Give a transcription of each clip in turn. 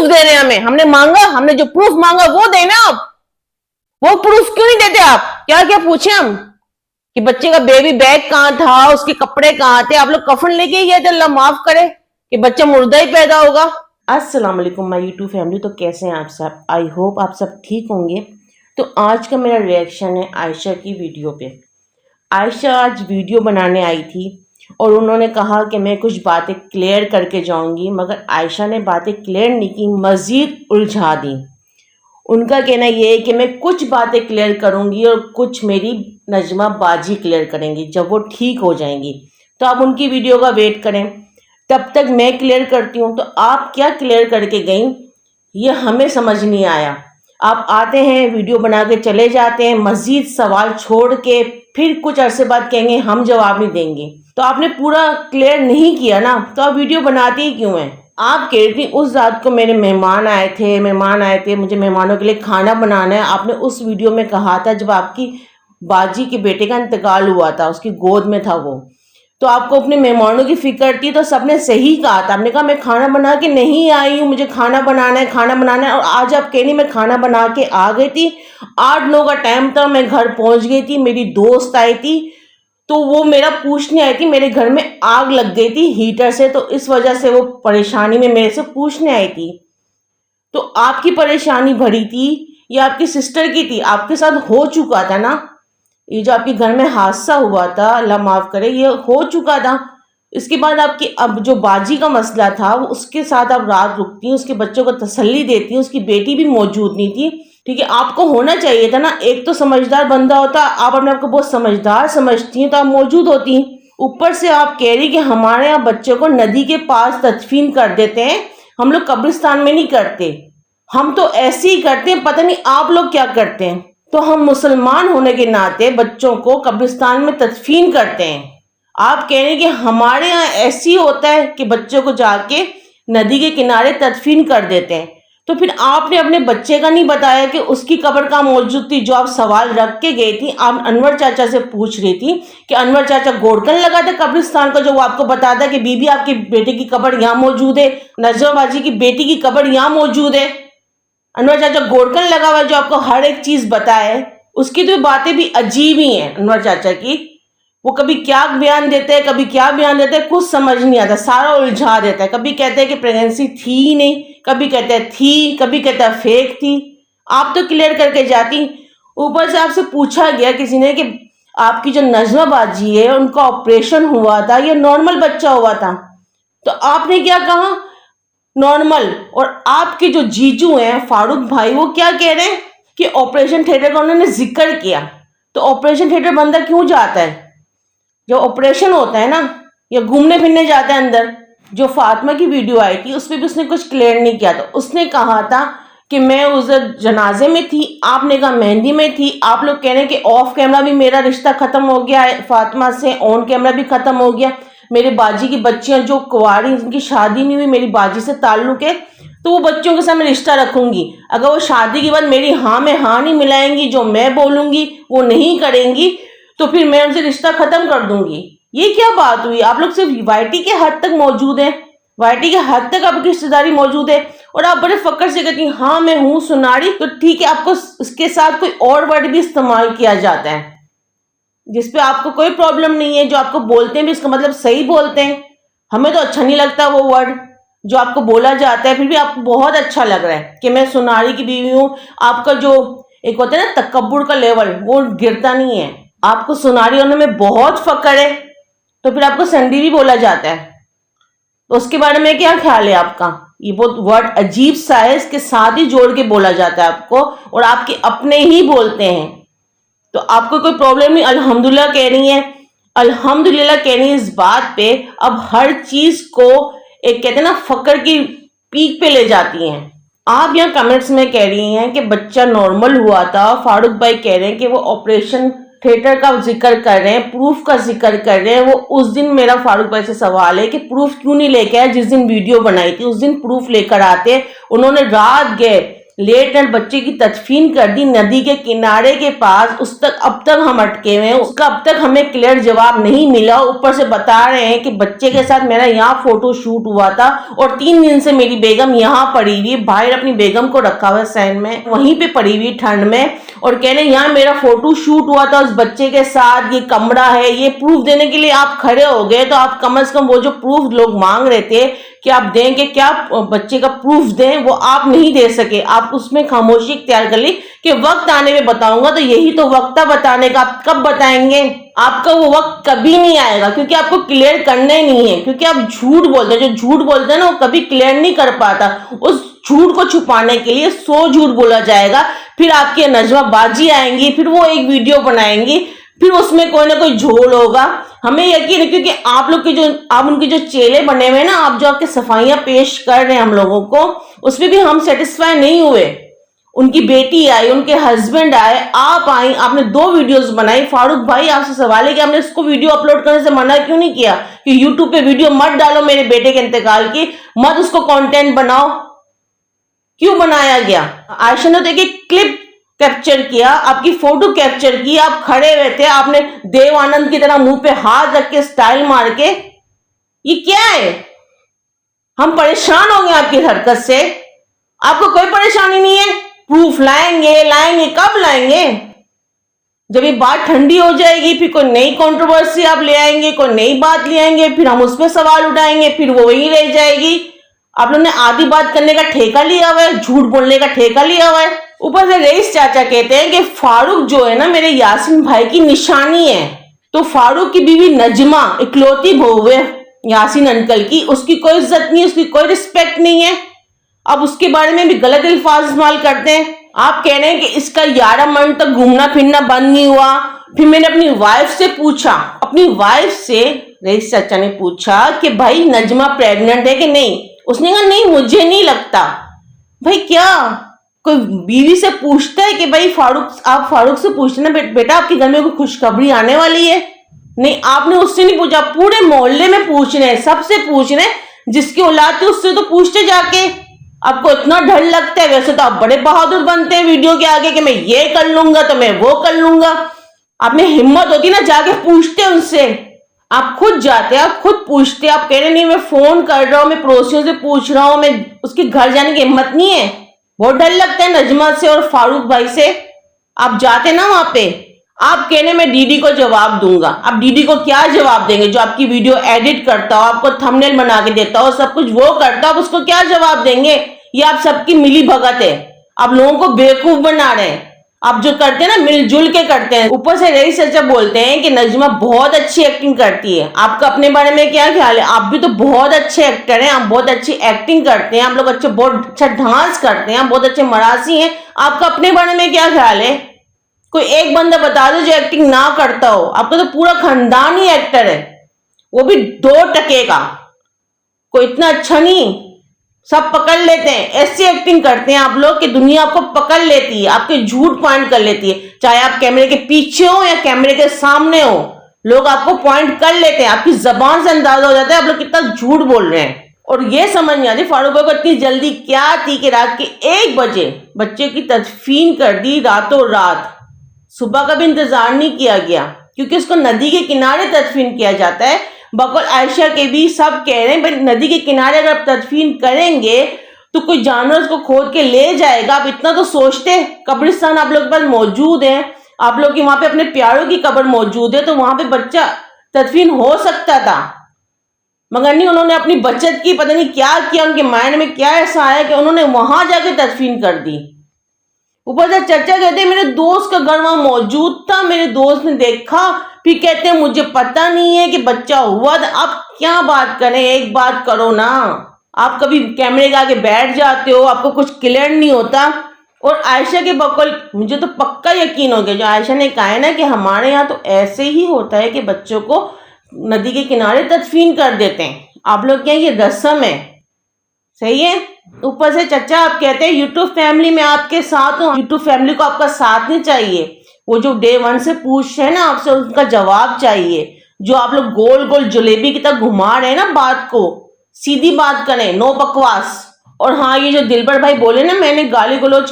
Proof दे रहे हैं हमें? हमने मांगा, हमने जो प्रूफ मांगा वो देना। आप वो प्रूफ क्यों नहीं देते? आप क्या क्या पूछे हम कि बच्चे का बेबी बैग कहाँ था, उसके कपड़े कहाँ थे? आप लोग कफन लेके ही गए थे, अल्लाह माफ करे कि बच्चा मुर्दा ही पैदा होगा। अस्सलाम वालेकुम माय यूट्यूब फैमिली। तो कैसे हैं आप सब? आई होप आप सब ठीक होंगे। तो आज का मेरा रिएक्शन है आयशा की वीडियो पे। आयशा आज वीडियो बनाने आई थी और उन्होंने कहा कि मैं कुछ बातें क्लियर करके जाऊंगी, मगर आयशा ने बातें क्लियर नहीं की, मज़ीद उलझा दी। उनका कहना ये है कि मैं कुछ बातें क्लियर करूंगी और कुछ मेरी नजमा बाजी क्लियर करेंगी जब वो ठीक हो जाएंगी। तो आप उनकी वीडियो का वेट करें, तब तक मैं क्लियर करती हूँ। तो आप क्या क्लियर करके गई ये हमें समझ नहीं आया। आप आते हैं, वीडियो बना के चले जाते हैं, मज़ीद सवाल छोड़ के फिर कुछ अरसे बाद कहेंगे हम जवाब नहीं देंगे। तो आपने पूरा क्लियर नहीं किया ना, तो आप वीडियो बनाते ही क्यों हैं? आप कह रही थी उस रात को मेरे मेहमान आए थे, मुझे मेहमानों के लिए खाना बनाना है। आपने उस वीडियो में कहा था जब आपकी बाजी के बेटे का इंतकाल हुआ था, उसकी गोद में था वो, तो आपको अपने मेहमानों की फिक्र थी। तो सबने सही कहा था, आपने कहा मैं खाना बना के नहीं आई हूँ, मुझे खाना बनाना है। और आज आप कह रही मैं खाना बना के आ गई थी, 8-9 का टाइम था, मैं घर पहुंच गई थी, मेरी दोस्त आई थी तो वो मेरा पूछने आई थी, मेरे घर में आग लग गई थी हीटर से, तो इस वजह से वो परेशानी में मेरे से पूछने आई थी। तो आपकी परेशानी भरी थी या आपकी सिस्टर की थी? आपके साथ हो चुका था ना, ये जो आपके घर में हादसा हुआ था, अल्लाह माफ करे, ये हो चुका था। इसके बाद आपकी अब जो बाजी का मसला था वो उसके साथ आप रात रुकती, उसके बच्चों को तसल्ली देती, उसकी बेटी भी मौजूद नहीं थी। ठीक है, आपको होना चाहिए था ना, एक तो समझदार बंदा होता, आप अपने आप को बहुत समझदार समझती हैं तो आप मौजूद होती। ऊपर से आप कह रही कि हमारे यहाँ बच्चों को नदी के पास तदफीन कर देते हैं, हम लोग कब्रिस्तान में नहीं करते, हम तो ऐसे ही करते हैं, पता नहीं आप लोग क्या करते हैं। तो हम मुसलमान होने के नाते बच्चों को कब्रिस्तान में तदफीन करते हैं। आप कह रहे हैं कि हमारे यहाँ ऐसे ही होता है कि बच्चों को जाके नदी के किनारे तदफीन कर देते हैं। तो फिर आपने अपने बच्चे का नहीं बताया कि उसकी कब्र कहाँ मौजूद थी? जो आप सवाल रख के गई थी, आप अनवर चाचा से पूछ रही थी कि अनवर चाचा गोड़कन लगा था कब्रिस्तान का, जो वो आपको बताता कि बीबी आपके बेटे की कब्र यहाँ मौजूद है, नजमा बाजी की बेटी की कब्र यहाँ मौजूद है। अनवर चाचा गोड़कन लगा हुआ जो आपको हर एक चीज बताए। उसकी तो बातें भी अजीब ही हैं अनवर चाचा की, वो कभी क्या बयान देते हैं, कभी क्या बयान देते हैं, कुछ समझ नहीं आता, सारा उलझा देता है। कभी कहते हैं कि प्रेगनेंसी थी ही नहीं, कभी कहते हैं थी, कभी कहते हैं फेक थी। आप तो क्लियर करके जाती। ऊपर से आपसे पूछा गया किसी ने कि आपकी जो नजमा बाजी है उनका ऑपरेशन हुआ था या नॉर्मल बच्चा हुआ था, तो आपने क्या कहा? नॉर्मल। और आपके जो जीजू हैं फारूक भाई, वो क्या कह रहे हैं कि ऑपरेशन थिएटर का उन्होंने जिक्र किया। तो ऑपरेशन थिएटर बंदा क्यों जाता है? जो ऑपरेशन होता है ना, या घूमने फिरने जाता है अंदर। जो फातिमा की वीडियो आई थी उसमें भी उसने कुछ क्लियर नहीं किया था। उसने कहा था कि मैं उस जनाजे में थी, आपने कहा मेहंदी में थी। आप लोग कह रहे हैं कि ऑफ कैमरा भी मेरा रिश्ता खत्म हो गया है फातिमा से, ऑन कैमरा भी खत्म हो गया। मेरे बाजी की बच्चियां जो कुंवारी, जिनकी शादी नहीं हुई, मेरी बाजी से ताल्लुक है, तो वो बच्चों के साथ मैं रिश्ता रखूंगी। अगर वो शादी के बाद मेरी हाँ में हाँ नहीं मिलाएंगी, जो मैं बोलूंगी वो नहीं करेंगी, तो फिर मैं उनसे रिश्ता खत्म कर दूंगी। ये क्या बात हुई? आप लोग सिर्फ वाईटी के हद तक मौजूद हैं, वाईटी के हद तक आपकी रिश्तेदारी मौजूद है, और आप बड़े फक्र से कहती हैं हाँ मैं हूँ सुनारी। तो ठीक है, आपको इसके साथ कोई और वर्ड भी इस्तेमाल किया जाता है जिसपे आपको कोई प्रॉब्लम नहीं है, जो आपको बोलते हैं भी इसका मतलब सही बोलते हैं। हमें तो अच्छा नहीं लगता वो वर्ड जो आपको बोला जाता है, फिर भी आपको बहुत अच्छा लग रहा है कि मैं सुनारी की बीवी हूँ। आपका जो एक होता है ना तकब्बुर का लेवल, वो गिरता नहीं है। आपको सुनारी होने में बहुत फक्र है, तो फिर आपको संडी भी बोला जाता है। तो उसके बारे में क्या ख्याल है आपका? ये बहुत वर्ड अजीब सा है, इसके साथ ही जोड़ के बोला जाता है आपको, और आपके अपने ही बोलते हैं। तो आपको कोई प्रॉब्लम नहीं, अल्हम्दुलिल्लाह कह रही हैं, अल्हम्दुलिल्लाह कह रही हैं इस बात पे। अब हर चीज को एक कहते हैं ना फक्र की पीक पे ले जाती हैं। आप यहाँ कमेंट्स में कह रही हैं कि बच्चा नॉर्मल हुआ था, फारूक भाई कह रहे हैं कि वो ऑपरेशन थिएटर का जिक्र कर रहे हैं, प्रूफ का जिक्र कर रहे हैं। वो उस दिन मेरा फारूक भाई से सवाल है कि प्रूफ क्यों नहीं लेके आए? जिस दिन वीडियो बनाई थी उस दिन प्रूफ लेकर आते। उन्होंने रात गए लेट नाइट बच्चे की तदफीन कर दी नदी के किनारे के पास, उस तक अब तक हम अटके हुए हैं, उसका अब तक हमें क्लियर जवाब नहीं मिला। ऊपर से बता रहे हैं कि बच्चे के साथ मेरा यहाँ फोटो शूट हुआ था और 3 दिन से मेरी बेगम यहाँ पड़ी हुई, बाहर अपनी बेगम को रखा हुआ है सैन में, वहीं पे पड़ी हुई ठंड में, और कह रहे हैं यहाँ मेरा फोटो शूट हुआ था उस बच्चे के साथ, ये कमरा है। ये प्रूफ देने के लिए आप खड़े हो गए, तो आप कम से कम वो जो प्रूफ लोग मांग रहे थे कि आप देंगे, क्या बच्चे का प्रूफ दें, वो आप नहीं दे सके। आप उसमें खामोशी इख्तियार कर ली कि वक्त आने में बताऊंगा। तो यही तो वक्त था बताने का, आप कब बताएंगे? आपका वो वक्त कभी नहीं आएगा, क्योंकि आपको क्लियर करना ही नहीं है, क्योंकि आप झूठ बोलते हैं। जो झूठ बोलते हैं ना, वो कभी क्लियर नहीं कर पाता। उस झूठ को छुपाने के लिए 100 झूठ बोला जाएगा, फिर आपकी नजमा बाजी आएंगी, फिर वो एक वीडियो बनाएंगी, फिर उसमें कोई ना कोई झोल होगा। हमें यकीन है, क्योंकि आप लोग के जो आप उनके जो चेले बने हुए हैं ना, आप जो आपके सफाइयां पेश कर रहे हैं हम लोगों को, उसमें भी हम सेटिस्फाई नहीं हुए। उनकी बेटी आई, उनके हस्बैंड आए, आप आई, आपने 2 वीडियोस बनाई। फारूक भाई, आपसे सवाल है कि आपने इसको वीडियो अपलोड करने से मना क्यों नहीं किया कि यूट्यूब पे वीडियो मत डालो मेरे बेटे के इंतकाल की, मत उसको कंटेंट बनाओ? क्यों बनाया गया? आयशा ने तो एक क्लिप कैप्चर किया, आपकी फोटो कैप्चर की, आप खड़े हुए थे, आपने देव आनंद की तरह मुंह पे हाथ रख के स्टाइल मार के। ये क्या है? हम परेशान हो गए आपकी हरकत से। आपको कोई परेशानी नहीं है? प्रूफ लाएंगे, कब लाएंगे? जब ये बात ठंडी हो जाएगी, फिर कोई नई कंट्रोवर्सी आप ले आएंगे, कोई नई बात ले आएंगे, फिर हम उस पर सवाल उठाएंगे, फिर वो वही रह जाएगी। आप लोगों ने आधी बात करने का ठेका लिया हुआ है, झूठ बोलने का ठेका लिया हुआ है। ऊपर से रईस चाचा कहते हैं कि फारूक जो है ना, मेरे यासीन भाई की निशानी है। तो फारूक की बीवी नजमा इकलौती बहू है यासीन अंकल की, उसकी कोई इज्जत नहीं है, उसकी कोई रिस्पेक्ट नहीं है। अब उसके बारे में भी गलत अल्फाज इस्तेमाल करते हैं। आप कह रहे हैं कि इसका 11 मंथ तक घूमना फिरना बंद नहीं हुआ। फिर मैंने अपनी वाइफ से पूछा, अपनी वाइफ से रईस चाचा ने पूछा कि भाई नजमा प्रेग्नेंट है कि नहीं? उसने कहा नहीं, मुझे नहीं लगता। भाई क्या कोई बीवी से पूछता है कि भाई आप फारूक से पूछते ना, बेटा आपके घर में कोई खुशखबरी आने वाली है? नहीं, आपने उससे नहीं पूछा, पूरे मोहल्ले में पूछ रहे हैं, सबसे पूछ रहे हैं, जिसकी औलाद थी उससे तो पूछते जाके। आपको इतना डर लगता है? वैसे तो आप बड़े बहादुर बनते हैं वीडियो के आगे कि मैं ये कर लूंगा तो मैं वो कर लूंगा। आप में हिम्मत होती ना, जाके पूछते उनसे। आप खुद जाते, आप खुद पूछते, आप कह रहे नहीं मैं फोन कर रहा हूं, मैं पड़ोसियों से पूछ रहा हूं, मैं उसके घर जाने की हिम्मत नहीं है। बहुत डर लगता है नजमा से और फारूक भाई से। आप जाते ना वहां पे, आप कहने मैं डीडी को जवाब दूंगा। आप डीडी को क्या जवाब देंगे? जो आपकी वीडियो एडिट करता हो, आपको थंबनेल बना के देता हो, सब कुछ वो करता हो, आप उसको क्या जवाब देंगे? ये आप सबकी मिली भगत है, आप लोगों को बेवकूफ बना रहे हैं। आप जो करते हैं ना, मिलजुल के करते हैं। ऊपर से रईस चाचा बोलते हैं कि नजमा बहुत अच्छी एक्टिंग करती है। आपका अपने बारे में क्या ख्याल है? आप भी तो बहुत अच्छे एक्टर हैं, आप बहुत अच्छी एक्टिंग करते हैं, आप लोग बहुत अच्छा डांस करते हैं, आप बहुत अच्छे मरासी हैं। आपका अपने बारे में क्या ख्याल है? कोई एक बंदा बता दो जो एक्टिंग ना करता हो। आपका तो पूरा खानदान ही एक्टर है, वो भी 2 टके का, कोई इतना अच्छा नहीं। सब पकड़ लेते हैं, ऐसी एक्टिंग करते हैं आप लोग कि दुनिया आपको पकड़ लेती है, आपके झूठ पॉइंट कर लेती है। चाहे आप कैमरे के पीछे हो या कैमरे के सामने हो, लोग आपको पॉइंट कर लेते हैं। आपकी जबान से अंदाजा हो जाता है आप लोग कितना झूठ बोल रहे हैं। और ये समझ नहीं आती फारूक भाई को इतनी जल्दी क्या थी कि रात के 1 बजे बच्चे की तदफीन कर दी। रातों रात, सुबह का भी इंतजार नहीं किया गया, क्योंकि उसको नदी के किनारे तदफीन किया जाता है। बकौल आयशा के भी सब कह रहे हैं भाई नदी के किनारे अगर आप तदफीन करेंगे तो कोई जानवर उसको खोद के ले जाएगा। आप इतना तो सोचते। कब्रिस्तान आप लोग के पास मौजूद है, आप लोग की वहां पे अपने प्यारों की कब्र मौजूद है, तो वहां पे बच्चा तदफीन हो सकता था, मगर नहीं। उन्होंने अपनी बचत की, पता नहीं क्या किया, उनके माइंड में क्या ऐसा आया कि उन्होंने वहां जाके तदफीन कर दी। ऊपर से चर्चा कहते हैं मेरे दोस्त का घर वहां मौजूद था, मेरे दोस्त ने देखा, फिर कहते हैं मुझे पता नहीं है कि बच्चा हुआ था। आप क्या बात करें, एक बात करो ना। आप कभी कैमरे के आगे बैठ जाते हो, आपको कुछ क्लियर नहीं होता। और आयशा के बकौल मुझे तो पक्का यकीन हो गया, जो आयशा ने कहा है ना कि हमारे यहाँ तो ऐसे ही होता है कि बच्चों को नदी के किनारे तदफीन कर देते हैं। आप लोग क्या, ये रस्म है, सही है। ऊपर से चचा आप कहते हैं यूट्यूब फैमिली में आपके साथ हूं, यूट्यूब फैमिली को आपका साथ नहीं चाहिए। वो जो डे 1 से पूछ रहे हैं ना आपसे, उनका जवाब चाहिए। जो आप लोग गोल गोल जलेबी की तरह घुमा रहे हैं ना बात को, सीधी बात करें, नो बकवास। اور ہاں یہ جو دلبر بھائی بولے نا میں نے گالی گلوچ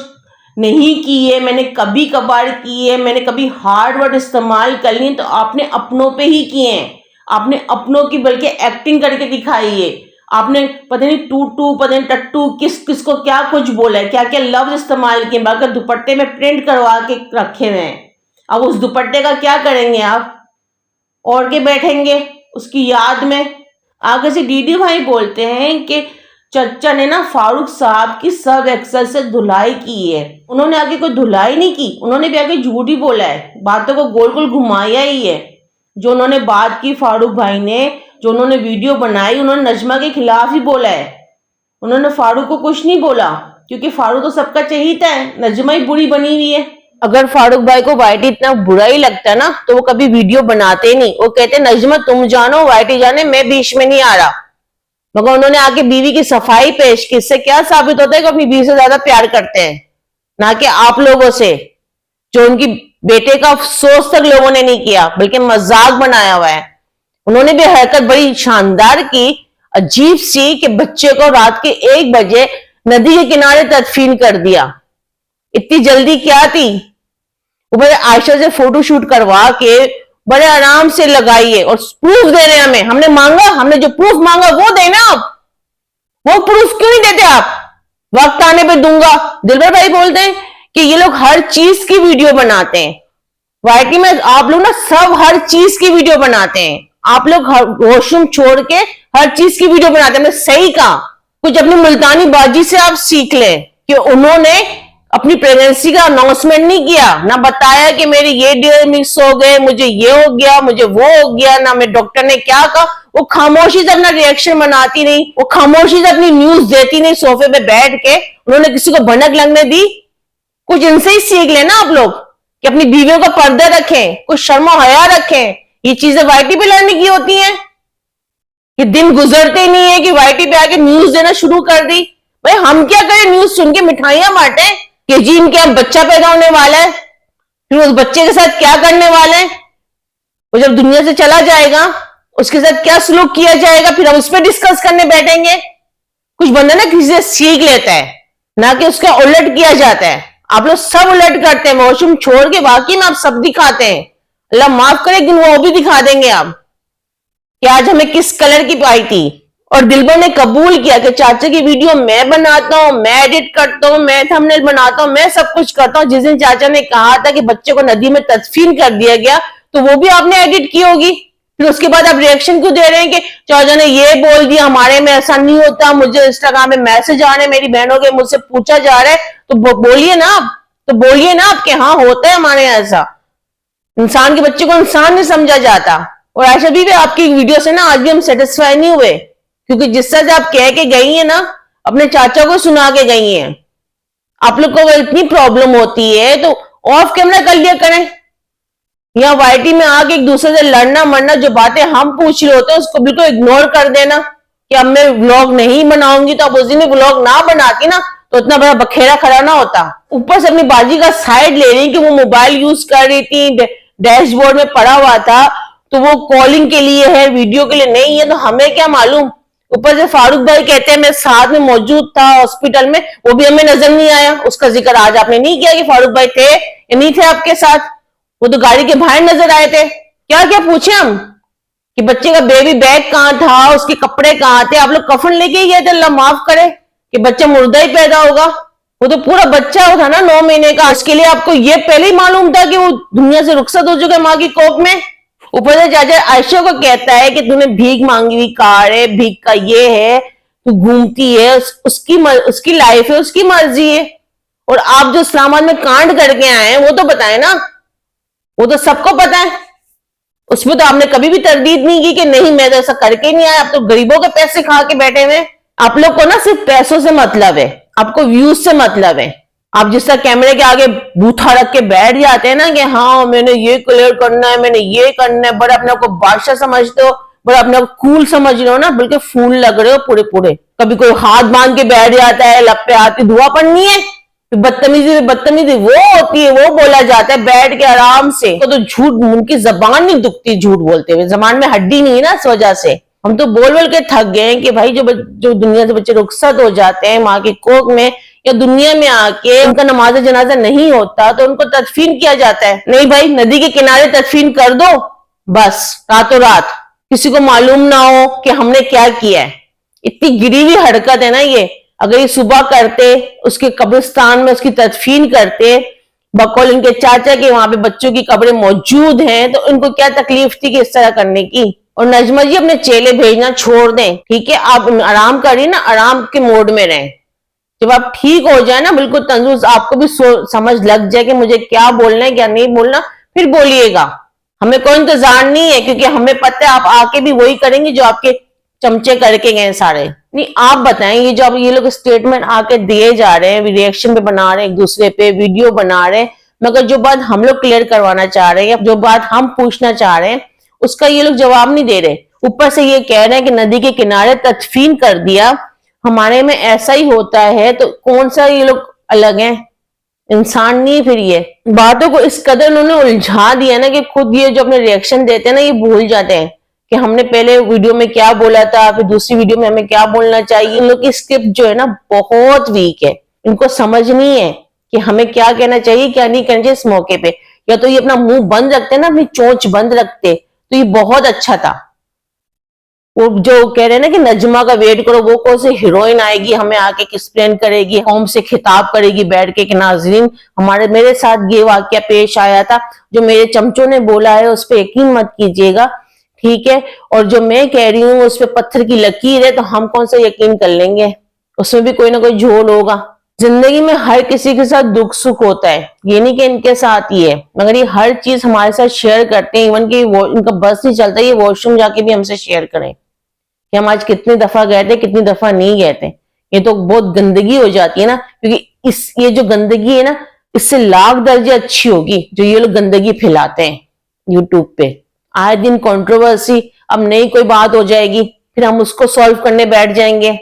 نہیں کی ہے, میں نے کبھی کبھار کی ہے, میں نے کبھی ہارڈ ورڈ استعمال کر لی, تو آپ نے اپنوں پہ ہی کیے ہیں, آپ نے اپنوں کی بلکہ ایکٹنگ کر کے دکھائی ہے. آپ نے پتہ نہیں ٹو پتہ نہیں ٹٹو کس کس کو کیا کچھ بولا ہے, کیا کیا لفظ استعمال کیے, باقی دوپٹے میں پرنٹ کروا کے رکھے ہوئے ہیں. اب اس دوپٹے کا کیا کریں گے آپ, اوڑھ کے بیٹھیں گے اس کی یاد میں. آگے سے ڈی ڈی بھائی بولتے ہیں کہ چچا نے نا فاروق صاحب کی سب ایکسل سے دھلائی کی ہے. انہوں نے آگے کوئی دھلائی نہیں کی, انہوں نے بھی آگے جھوٹ ہی بولا ہے, باتوں کو گول گول گھمایا ہی ہے. جو انہوں نے بات کی فاروق بھائی نے, جو انہوں نے ویڈیو بنائی, انہوں نے نجمہ کے خلاف ہی بولا ہے. انہوں نے فاروق کو کچھ نہیں بولا, کیونکہ فاروق تو سب کا چہیتا ہے, نجمہ ہی بری بنی ہوئی ہے. اگر فاروق بھائی کو وائٹی اتنا برا ہی لگتا ہے نا تو وہ کبھی ویڈیو بناتے نہیں, وہ کہتے نجمہ تم جانو وائٹی جانے, میں بیچ میں نہیں آ رہا. مگر انہوں نے آگے بیوی کی صفائی پیش کی, اس سے کیا ثابت ہوتا ہے کہ اپنی بیوی سے زیادہ پیار کرتے ہیں, نہ کہ آپ لوگوں سے, جو ان کی بیٹے کا افسوس تک لوگوں نے نہیں کیا بلکہ مذاق بنایا ہوا ہے. انہوں نے بھی حرکت بڑی شاندار کی, عجیب سی, کہ بچے کو رات کے 1 بجے ندی کے کنارے تدفین کر دیا. اتنی جلدی کیا تھی؟ وہ بڑے عائشہ سے فوٹو شوٹ کروا کے بڑے آرام سے لگائیے, اور پروف دے رہے ہیں ہمیں, ہم نے مانگا, ہم نے جو پروف مانگا وہ دینا. آپ وہ پروف کیوں نہیں دیتے آپ؟ وقت آنے پہ دوں گا. دلبر بھائی بولتے ہیں کہ یہ لوگ ہر چیز کی ویڈیو بناتے ہیں. وائٹی میں آپ لوگ نا سب ہر چیز کی ویڈیو بناتے ہیں, آپ لوگ واش روم چھوڑ کے ہر چیز کی ویڈیو بناتے ہیں. میں صحیح کہا, کچھ اپنی ملتانی باجی سے آپ سیکھ لیں کہ انہوں نے اپنی پریگننسی کا اناؤنسمنٹ نہیں کیا, نہ بتایا کہ میرے یہ ڈیئر مکس ہو گئے, مجھے یہ ہو گیا, مجھے وہ ہو گیا, نہ میں ڈاکٹر نے کیا کہا. وہ خاموشی سے اپنا ریئیکشن بناتی نہیں, وہ خاموشی سے اپنی نیوز دیتی نہیں صوفے پہ بیٹھ کے. انہوں نے کسی کو بھنک لگنے دی؟ کچھ ان سے ہی سیکھ لیں نا آپ لوگ کہ اپنی بیویوں کا پردہ رکھیں, کچھ شرم و حیا رکھیں. یہ چیزیں وائٹی پہ لڑنے کی ہوتی ہیں. یہ دن گزرتے نہیں ہے کہ وائٹی پہ آ کے نیوز دینا شروع کر دی. بھائی ہم کیا کریں نیوز سن کے, مٹھائیاں بانٹیں کہ جی ان کے ہم بچہ پیدا ہونے والا ہے, پھر اس بچے کے ساتھ کیا کرنے والے ہیں, وہ جب دنیا سے چلا جائے گا اس کے ساتھ کیا سلوک کیا جائے گا, پھر ہم اس پہ ڈسکس کرنے بیٹھیں گے. کچھ بندہ نا کسی سے سیکھ لیتا ہے, نہ کہ اس کا الٹ کیا جاتا ہے. آپ لوگ سب الٹ کرتے ہیں, واش روم چھوڑ کے باقی میں آپ سب دکھاتے ہیں. اللہ معاف کرے لیکن وہ بھی دکھا دیں گے آپ کہ آج ہمیں کس کلر کی پائی تھی. اور دلبر نے قبول کیا کہ چاچا کی ویڈیو میں بناتا ہوں, میں ایڈٹ کرتا ہوں, میں تھمبنیل بناتا ہوں, میں سب کچھ کرتا ہوں. جس دن چاچا نے کہا تھا کہ بچے کو ندی میں تدفین کر دیا گیا تو وہ بھی آپ نے ایڈٹ کی ہوگی. پھر اس کے بعد آپ ریئیکشن کیوں دے رہے ہیں کہ چاچا نے یہ بول دیا, ہمارے میں ایسا نہیں ہوتا, مجھے انسٹاگرام میں میسج آ رہے ہیں, میری بہنوں کے مجھ سے پوچھا جا رہا ہے, تو بولیے نا آپ, تو بولیے نا آپ کہ ہاں ہوتا ہے ہمارے یہاں ایسا. انسان کے بچے کو انسان نہیں سمجھا جاتا. اور عائشہ بھی آپ کی ویڈیو سے نا آج بھی ہم سیٹسفائی نہیں ہوئے, کیونکہ جس طرح سے آپ کہہ کے گئی ہیں نا اپنے چاچا کو سنا کے گئی ہیں. آپ لوگ کو اتنی پرابلم ہوتی ہے تو آف کیمرہ کر لیا کریں. یہاں وائٹی میں آ کے ایک دوسرے سے لڑنا مرنا, جو باتیں ہم پوچھ رہے ہوتے ہیں اس کو بالکل اگنور کر دینا کہ اب میں ولاگ نہیں بناؤں گی. تو اب اس دن ولاگ نہ بناتی نا تو اتنا بڑا بکھیرا کھڑا نہ ہوتا. اوپر سے اپنی باجی کا سائڈ لے رہی کہ وہ موبائل یوز کر رہی تھی, ڈیش بورڈ میں پڑا ہوا تھا, تو وہ کالنگ کے لیے ہے, ویڈیو کے لیے نہیں ہے. تو ہمیں کیا معلوم. اوپر سے فاروق بھائی کہتے ہیں میں ساتھ میں موجود تھا ہاسپٹل میں, وہ بھی ہمیں نظر نہیں آیا. اس کا ذکر آج آپ نے نہیں کیا کہ فاروق بھائی تھے یا نہیں تھے آپ کے ساتھ. وہ تو گاڑی کے باہر نظر آئے تھے. کیا کیا پوچھیں ہم کہ بچے کا بیبی بیگ کہاں تھا, اس کے کپڑے کہاں تھے. آپ لوگ کفن لے کے ہی گئے تھے, اللہ معاف کرے, کہ بچہ مردہ ہی پیدا ہوگا. وہ تو پورا بچہ تھا نا 9 مہینے کا. اس کے لیے آپ کو یہ پہلے ہی معلوم تھا کہ وہ دنیا سے رخصت ہو چکے ماں کی کوکھ میں. اوپر سے چاچا عائشہ کو کہتا ہے کہ تو نے بھیک مانگی ہوئی کار ہے, بھیک کا یہ ہے, تو گھومتی ہے, اس کی لائف ہے, اس کی مرضی ہے. اور آپ جو اسلام آباد میں کانڈ کر کے آئے ہیں وہ تو بتائیں نا, وہ تو سب کو پتا ہے. اس میں تو آپ نے کبھی بھی تردید نہیں کی کہ نہیں میں تو ایسا کر کے نہیں آیا. آپ تو غریبوں کے پیسے کھا کے بیٹھے ہوئے. آپ لوگ کو نا صرف پیسوں سے مطلب ہے, آپ کو ویوز سے مطلب ہے. آپ جس طرح کیمرے کے آگے بوتھا رکھ کے بیٹھ جاتے ہیں نا کہ ہاں میں نے یہ کلیئر کرنا ہے, میں نے یہ کرنا ہے, بڑا اپنے آپ کو بادشاہ سمجھتے ہو, بڑا اپنے آپ کو کول سمجھ رہے ہو نا, بلکہ پھول لگ رہے ہو پورے. کبھی کوئی ہاتھ باندھ کے بیٹھ جاتا ہے, لب پہ آتی دعا پڑھنی ہے, بدتمیزی وہ ہوتی ہے, وہ بولا جاتا ہے بیٹھ کے آرام سے. تو جھوٹ, ان کی زبان نہیں دکھتی جھوٹ بولتے ہوئے, زبان میں ہڈی نہیں ہے نا اس وجہ سے. हम तो बोल बोल के थक गए हैं कि भाई जो दुनिया से बच्चे रुखसत हो जाते हैं माँ की कोख में या दुनिया में आके उनका नमाज जनाजा नहीं होता तो उनको तदफीन किया जाता है। नहीं भाई, नदी के किनारे तदफीन कर दो बस रातों रात, किसी को मालूम ना हो कि हमने क्या किया है। इतनी गिरी हुई हरकत है ना ये। अगर ये सुबह करते, उसके कब्रिस्तान में उसकी तदफीन करते, बकौल इनके चाचा के वहां पे बच्चों की कब्रें मौजूद हैं, तो इनको क्या तकलीफ थी कि इस तरह करने की। और नजमा जी अपने चेले भेजना छोड़ दें, ठीक है? आप आराम करिए ना, आराम के मोड में रहें। जब आप ठीक हो जाए ना, बिल्कुल तंदुरुस्त, आपको भी समझ लग जाए कि मुझे क्या बोलना है क्या नहीं बोलना, फिर बोलिएगा। हमें कोई इंतजार नहीं है, क्योंकि हमें पता है आप आके भी वही करेंगे जो आपके चमचे करके गए सारे। नहीं, आप बताएं, ये जो अब ये लोग स्टेटमेंट आके दिए जा रहे हैं, रिएक्शन पे बना रहे हैं, एक दूसरे पे वीडियो बना रहे हैं, मगर जो बात हम लोग क्लियर करवाना चाह रहे हैं, जो बात हम पूछना चाह रहे हैं, उसका ये लोग जवाब नहीं दे रहे। ऊपर से ये कह रहे हैं कि नदी के किनारे तदफीन कर दिया, हमारे में ऐसा ही होता है, तो कौन सा ये लोग अलग हैं? इंसान नहीं। फिर ये बातों को इस कदर उन्होंने उलझा दिया ना कि खुद ये जो अपने रिएक्शन देते हैं ना, ये भूल जाते हैं कि हमने पहले वीडियो में क्या बोला था, फिर दूसरी वीडियो में हमें क्या बोलना चाहिए। इन लोग की स्क्रिप्ट जो है ना बहुत वीक है। इनको समझ नहीं है कि हमें क्या कहना चाहिए क्या नहीं कहना चाहिए इस मौके पे। या तो ये अपना मुंह बंद रखते ना, अपनी चोंच बंद रखते तो ये बहुत अच्छा था। वो जो कह रहे हैं ना कि नजमा का वेट करो, वो कौन सी हीरोइन आएगी हमें आके एक्सप्लेन करेगी, कौम से खिताब करेगी बैठ के कि नाज़रीन मेरे साथ ये वाकया पेश आया था, जो मेरे चमचों ने बोला है उस पर यकीन मत कीजिएगा, ठीक है? और जो मैं कह रही हूँ उस पर पत्थर की लकीर है, तो हम कौन सा यकीन कर लेंगे? उसमें भी कोई ना कोई झोल होगा। जिंदगी में हर किसी के साथ दुख सुख होता है, ये नहीं कि इनके साथ ही है, मगर ये हर चीज हमारे साथ शेयर करते हैं। इवन कि इनका बस नहीं चलता, ये वॉशरूम जाके भी हमसे शेयर करें कि हम आज कितनी दफा गए थे, कितनी दफा नहीं गए थे। ये तो बहुत गंदगी हो जाती है ना, क्योंकि ये जो गंदगी है ना, इससे लाख दर्जे अच्छी होगी जो ये लोग गंदगी फैलाते हैं यूट्यूब पे। आए दिन कंट्रोवर्सी, अब नई कोई बात हो जाएगी, फिर हम उसको सॉल्व करने बैठ जाएंगे।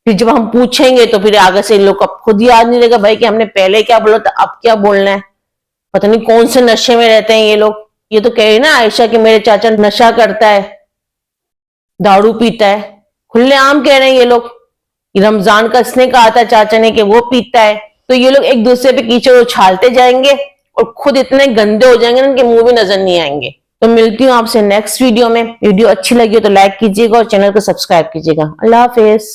फिर जब हम पूछेंगे तो फिर आगे से इन लोग को खुद याद नहीं रहेगा भाई कि हमने पहले क्या बोला था, अब क्या बोलना है। पता नहीं कौन से नशे में रहते हैं ये लोग। ये तो कह रही ना आयशा कि मेरे चाचा नशा करता है, दारू पीता है, खुलेआम कह रहे हैं ये लोग। रमजान का इसने कहा था चाचा ने कि वो पीता है। तो ये लोग एक दूसरे पे कीचड़ उछालते जाएंगे और खुद इतने गंदे हो जाएंगे ना, उनके मुंह भी नजर नहीं आएंगे। तो मिलती हूँ आपसे नेक्स्ट वीडियो में। वीडियो अच्छी लगी हो तो लाइक कीजिएगा और चैनल को सब्सक्राइब कीजिएगा। अल्लाह हाफिज।